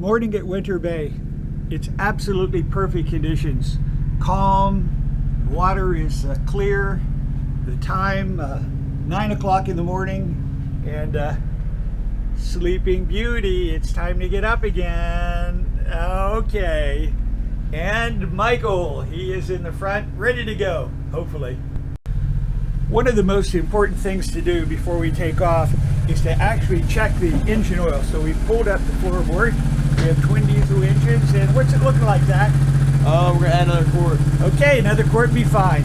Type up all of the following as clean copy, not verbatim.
Morning at Winter Bay. It's absolutely perfect conditions. Calm, water is clear, the time 9 o'clock in the morning, and sleeping beauty. It's time to get up again. Okay. And Michael, he is in the front, ready to go, hopefully. One of the most important things to do before we take off is to actually check the engine oil. So we pulled up the floorboard. We have twin diesel engines, and what's it looking like, Zach? We're gonna add another quart. Okay, another quart would be fine.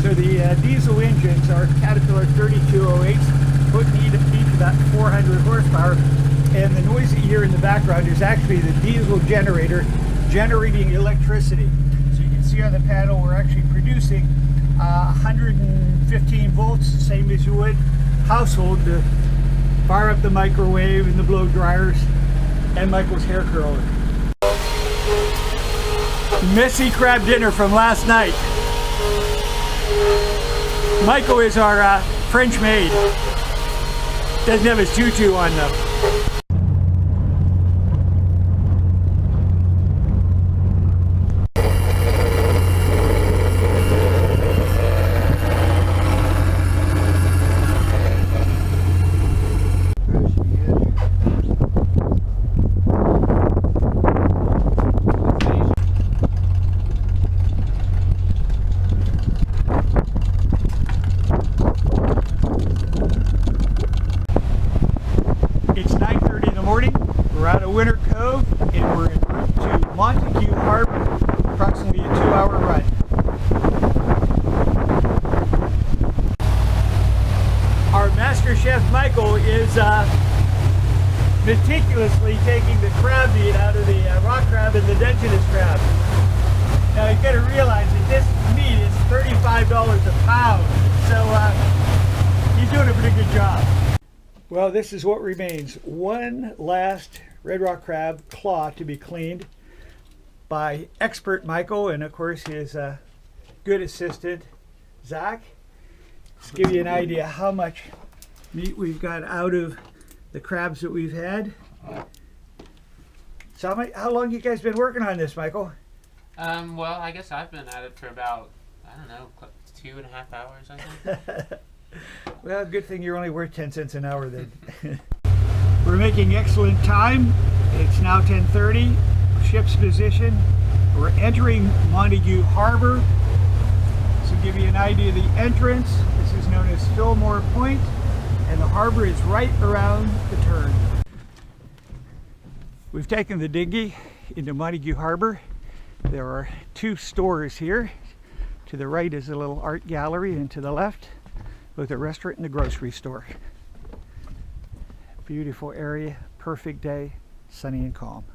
So the diesel engines are Caterpillar 3208s, putting each about 400 horsepower, and the noise that you hear in the background is actually the diesel generator generating electricity. So you can see on the panel we're actually producing 115 volts, same as you would household, to fire up the microwave and the blow dryers and Michael's hair curler. Messy crab dinner from last night. Michael is our French maid. Doesn't have his tutu on though. We're out of Winter Cove and we're en route to Montague Harbor, approximately a 2-hour run. Our master chef Michael is meticulously taking the crab meat out of the rock crab and the Dungeness crab. Now you've got to realize that this meat is $35 a pound, so he's doing a pretty good job. Well, this is what remains. One last red rock crab claw to be cleaned by expert Michael, and of course his good assistant Zach. Just give you an idea how much meat we've got out of the crabs that we've had. So how long you guys been working on this, Michael? Well, I guess I've been at it for about, I don't know, 2.5 hours, I think. Well, good thing you're only worth 10 cents an hour then. We're making excellent time. It's now 10:30. Ship's position. We're entering Montague Harbor. So to give you an idea of the entrance, this is known as Fillmore Point, and the harbor is right around the turn. We've taken the dinghy into Montague Harbor. There are 2 stores here. To the right is a little art gallery, and to the left both a restaurant and a grocery store. Beautiful area, perfect day, sunny and calm.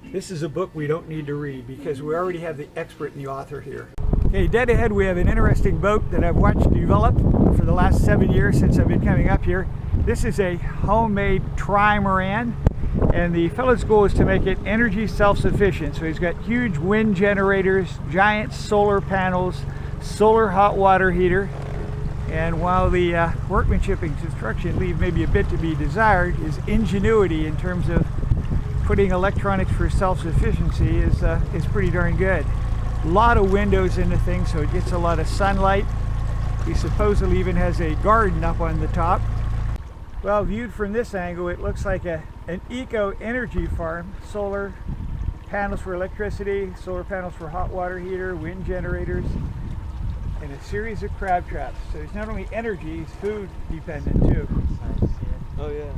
This is a book we don't need to read because we already have the expert and the author here. Okay, dead ahead we have an interesting boat that I've watched develop for the last 7 years since I've been coming up here. This is a homemade trimaran, and the fellow's goal is to make it energy self-sufficient. So he's got huge wind generators, giant solar panels, solar hot water heater. And while the workmanship and construction leave maybe a bit to be desired, his ingenuity in terms of putting electronics for self-sufficiency is pretty darn good. A lot of windows in the thing, so it gets a lot of sunlight. He supposedly even has a garden up on the top. Well, viewed from this angle, it looks like an eco-energy farm. Solar panels for electricity, solar panels for hot water heater, wind generators, and a series of crab traps. So it's not only energy, it's food dependent too. Oh yeah.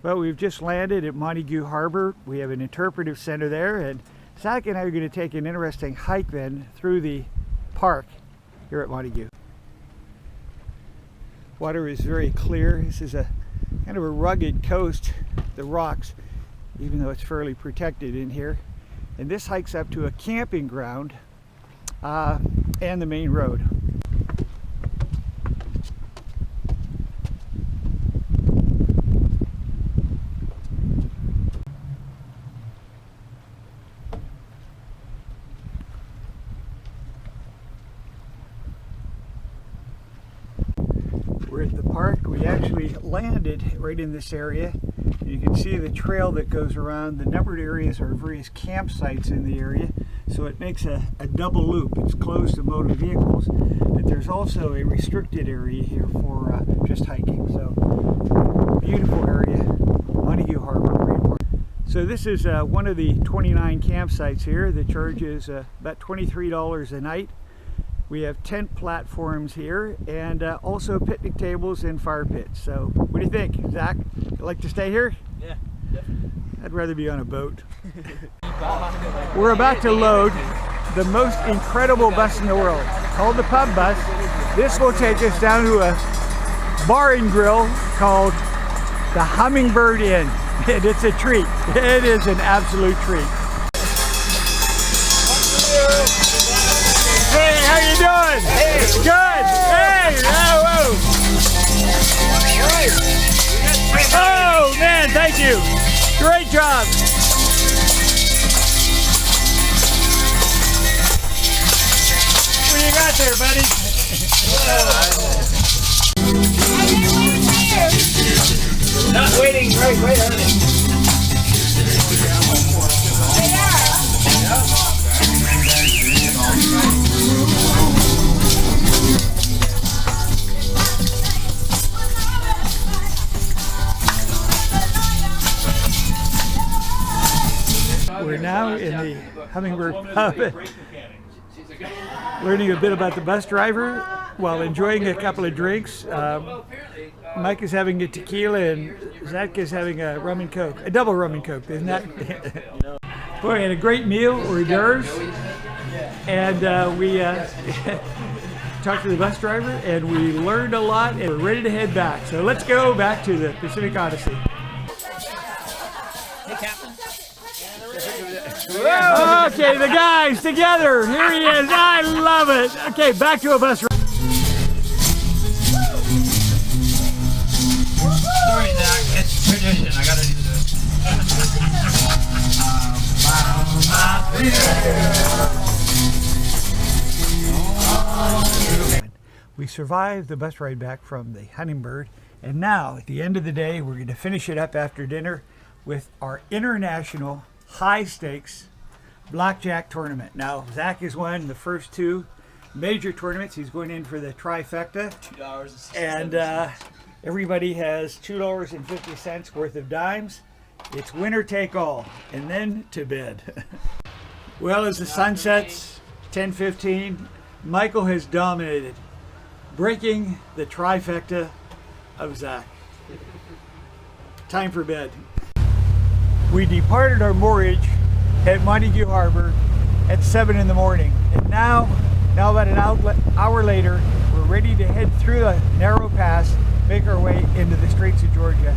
Well, we've just landed at Montague Harbor. We have an interpretive center there, and Zach and I are going to take an interesting hike then through the park here at Montague. Water is very clear. This is a kind of a rugged coast, the rocks, even though it's fairly protected in here. And this hikes up to a camping ground and the main road. We're we're at the park. We actually landed right in this area. You can see the trail that goes around. The numbered areas are various campsites in the area, so it makes a double loop. It's closed to motor vehicles, but there's also a restricted area here for just hiking. So beautiful area, Montague Harbor Marine Park. So this is one of the 29 campsites here. The charge is about $23 a night. We have tent platforms here and also picnic tables and fire pits. So what do you think, Zach? You like to stay here? Yeah, definitely. I'd rather be on a boat. We're about to load the most incredible bus in the world, called the Pub Bus. This will take us down to a bar and grill called the Hummingbird Inn. And it's a treat. It is an absolute treat. Hey, how you doing? Hey. Good. Hey, whoa. Oh man, thank you. Great job. What do you got there, buddy? Not waiting, right on it. We're now in the Hummingbird Pub, learning a bit about the bus driver while enjoying a couple of drinks. Mike is having a tequila and Zach is having a rum and coke, a double rum and coke, isn't that? Boy, we had a great meal, hors d'oeuvres, and we talked to the bus driver and we learned a lot and we're ready to head back. So let's go back to the Pacific Odyssey. Hey, Captain. Okay, the guys together. Here he is. I love it. Okay, back to a bus ride. Sorry, Zach. It's tradition. I gotta do this. We survived the bus ride back from the Hummingbird, and now at the end of the day, we're going to finish it up after dinner with our international high-stakes blackjack tournament. Now, Zach has won the first two major tournaments. He's going in for the trifecta. $2.60. And everybody has $2.50 worth of dimes. It's winner take all, and then to bed. Well, as the sun sets, 10:15, Michael has dominated, breaking the trifecta of Zach. Time for bed. We departed our moorage at Montague Harbor at 7 in the morning, and now about an hour later, we're ready to head through the narrow pass, make our way into the Straits of Georgia.